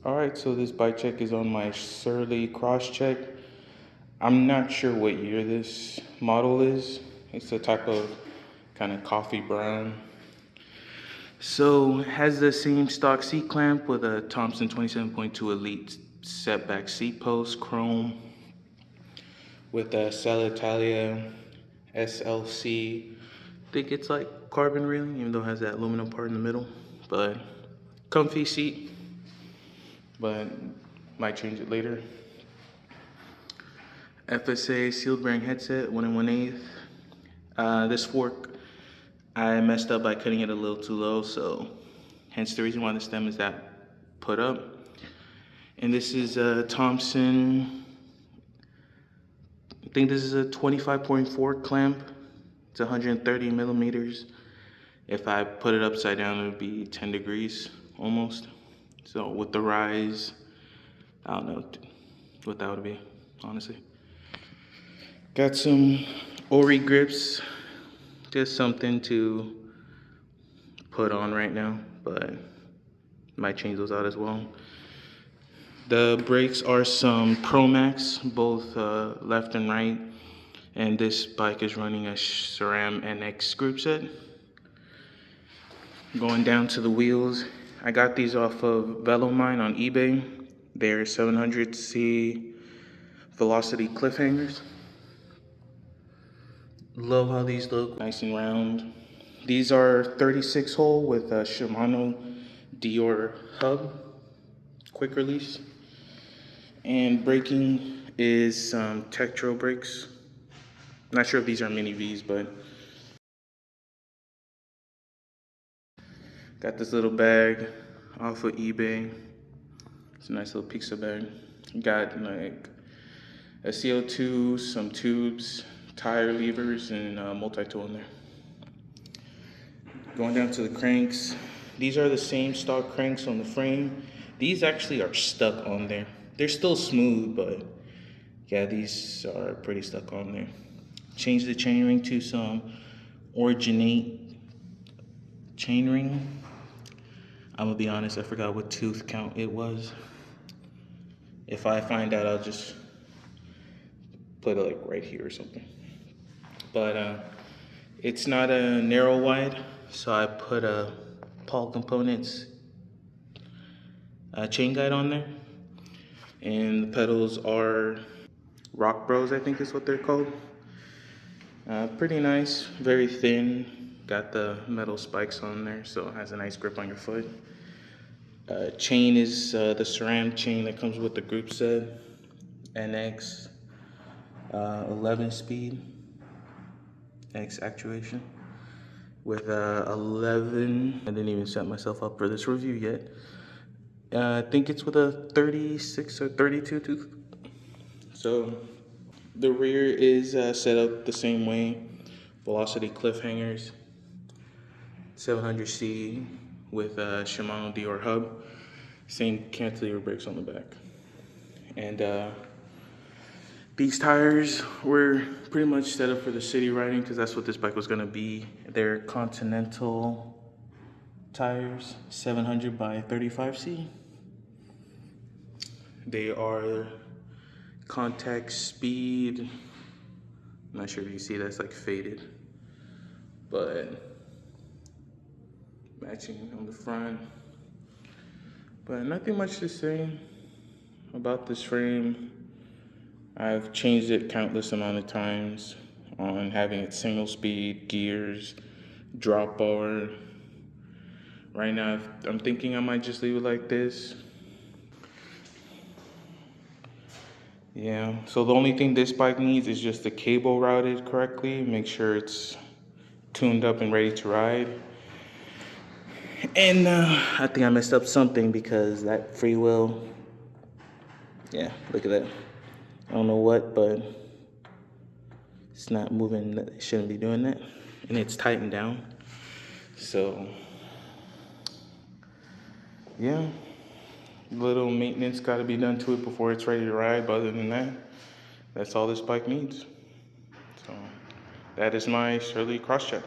Alright, so this bike check is on my Surly cross check. I'm not sure what year this model is. It's a type of kind of coffee brown. So it has the same stock seat clamp with a Thompson 27.2 Elite setback seat post, chrome, with a Sella Italia SLC. I think it's like carbon railing, even though it has that aluminum part in the middle. But comfy seat, but might change it later. FSA sealed bearing headset, 1 1/8. This fork, I messed up by cutting it a little too low, so hence the reason why the stem is that put up. And this is a Thompson, I think this is a 25.4 clamp. It's 130 millimeters. If I put it upside down, it would be 10 degrees almost. So with the rise, I don't know what that would be, honestly. Got some Ori grips, just something to put on right now, but might change those out as well. The brakes are some Pro Max, both left and right, and this bike is running a SRAM NX group set. Going down to the wheels, I got these off of Velomine on eBay. They're 700C Velocity cliffhangers. Love how these look, nice and round. These are 36 hole with a Shimano Dior hub, quick release. And braking is some Tektro brakes. Not sure if these are mini V's, but got this little bag off of eBay. It's a nice little pizza bag. Got like a CO2, some tubes, tire levers, and a multi-tool in there. Going down to the cranks. These are the same stock cranks on the frame. These actually are stuck on there. They're still smooth, but yeah, these are pretty stuck on there. Changed the chainring to some Originate chainring. I'm gonna be honest, I forgot what tooth count it was. If I find out, I'll just put it like right here or something. But it's not a narrow wide, so I put a Paul Components chain guide on there. And the pedals are Rock Bros, I think is what they're called. Pretty nice, very thin. Got the metal spikes on there, so it has a nice grip on your foot. Chain is the SRAM chain that comes with the group set. NX 11 speed X actuation with 11. I didn't even set myself up for this review yet. I think it's with a 36 or 32 tooth. So the rear is set up the same way. Velocity cliffhangers, 700C with a Shimano Dior hub. Same cantilever brakes on the back. And these tires were pretty much set up for the city riding because that's what this bike was gonna be. They're Continental tires, 700 by 35C. They are contact speed. I'm not sure if you see that's like faded, but matching on the front. But nothing much to say about this frame. I've changed it countless amount of times on having it single speed, gears, drop bar. Right now, I'm thinking I might just leave it like this. Yeah, so the only thing this bike needs is just the cable routed correctly. Make sure it's tuned up and ready to ride. And I think I messed up something because that freewheel, yeah, look at that. I don't know what, but it's not moving. It shouldn't be doing that. And it's tightened down. So, yeah. Little maintenance got to be done to it before it's ready to ride, but other than that, that's all this bike needs. So that is my Surly cross check.